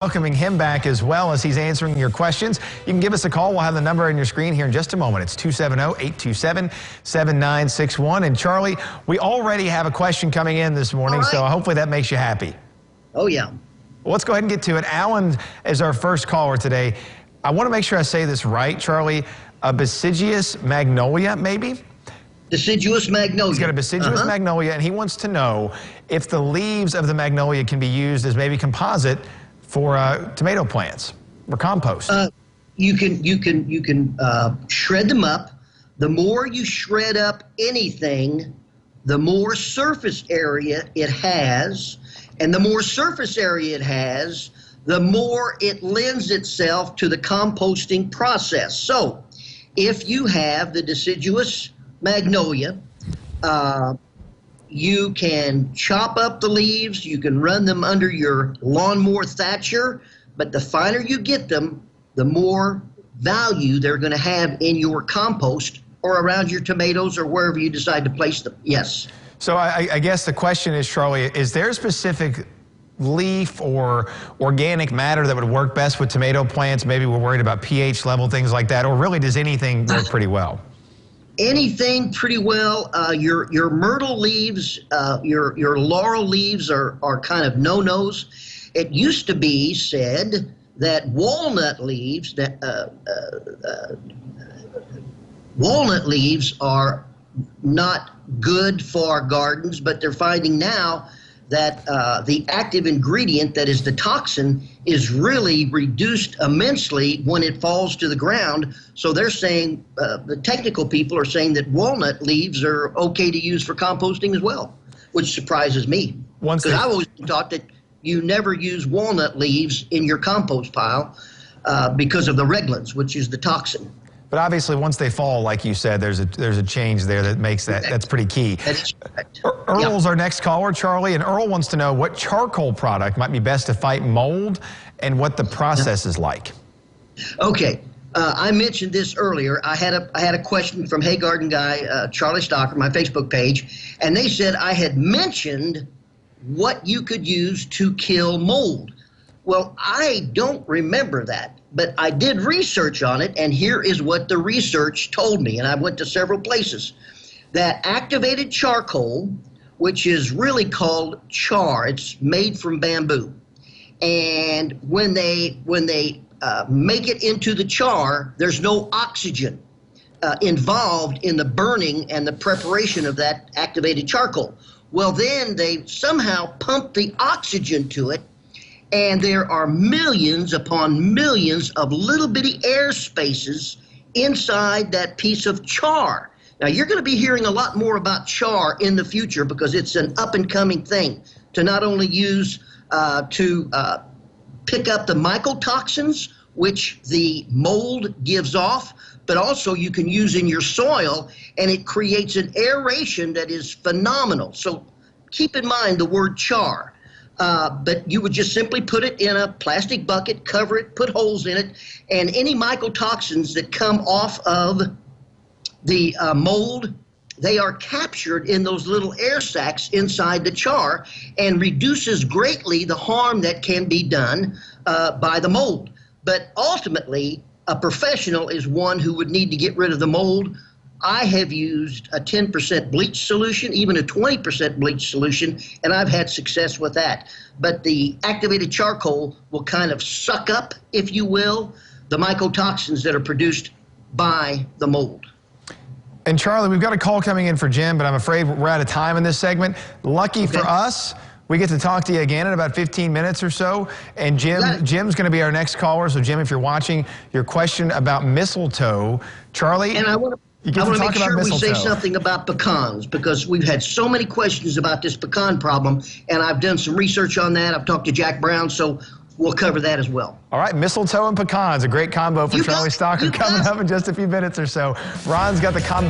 Welcoming him back as well as he's answering your questions. You can give us a call. We'll have the number on your screen here in just a moment. It's 270-827-7961. And Charlie, we already have a question coming in this morning, so hopefully that makes you happy. Oh, yeah. Well, let's go ahead and get to it. Alan is our first caller today. I want to make sure I say this right, Charlie. A Deciduous magnolia, maybe? Deciduous magnolia. He's got a deciduous magnolia, and he wants to know if the leaves of the magnolia can be used as maybe composite for tomato plants or compost. You can shred them up. The more you shred up anything, the more surface area it has, and the more surface area it has, the more it lends itself to the composting process. So, if you have the deciduous magnolia, you can chop up the leaves, you can run them under your lawnmower thatcher, but the finer you get them, the more value they're going to have in your compost or around your tomatoes or wherever you decide to place them. Yes. So I guess the question is, Charlie, is there a specific leaf or organic matter that would work best with tomato plants? Maybe we're worried about pH level, things like that, or really does anything work pretty well? Anything pretty well. Your myrtle leaves, your laurel leaves are kind of no-nos. It used to be said that walnut leaves are not good for gardens, but they're finding now that the active ingredient, that is the toxin, is really reduced immensely when it falls to the ground. So they're saying, the technical people are saying that walnut leaves are okay to use for composting as well, which surprises me. Because I've always been taught that you never use walnut leaves in your compost pile because of the reglans, which is the toxin. But obviously, once they fall, like you said, there's a change there that makes that's pretty key. That's correct. Earl's our next caller, Charlie, and Earl wants to know what charcoal product might be best to fight mold and what the process is like. Okay, I mentioned this earlier. I had a question from Hey Garden Guy, Charlie Stocker, my Facebook page, and they said I had mentioned what you could use to kill mold. Well, I don't remember that, but I did research on it, and here is what the research told me, and I went to several places. That activated charcoal, which is really called char, it's made from bamboo, and when they make it into the char, there's no oxygen involved in the burning and the preparation of that activated charcoal. Well, then they somehow pump the oxygen to it, and there are millions upon millions of little bitty air spaces inside that piece of char. Now, you're going to be hearing a lot more about char in the future because it's an up-and-coming thing to not only use to pick up the mycotoxins, which the mold gives off, but also you can use in your soil, and it creates an aeration that is phenomenal. So keep in mind the word char. But you would just simply put it in a plastic bucket, cover it, put holes in it, and any mycotoxins that come off of the mold, they are captured in those little air sacs inside the char and reduces greatly the harm that can be done by the mold. But ultimately, a professional is one who would need to get rid of the mold. I have used a 10% bleach solution, even a 20% bleach solution, and I've had success with that. But the activated charcoal will kind of suck up, if you will, the mycotoxins that are produced by the mold. And Charlie, we've got a call coming in for Jim, but I'm afraid we're out of time in this segment. Lucky for us, we get to talk to you again in about 15 minutes or so. And Jim's going to be our next caller. So Jim, if you're watching, your question about mistletoe, Charlie. And I want to make sure we say something about pecans, because we've had so many questions about this pecan problem, and I've done some research on that. I've talked to Jack Brown, so we'll cover that as well. All right, mistletoe and pecans, a great combo for Charlie Stocker coming up in just a few minutes or so. Ron's got the combo.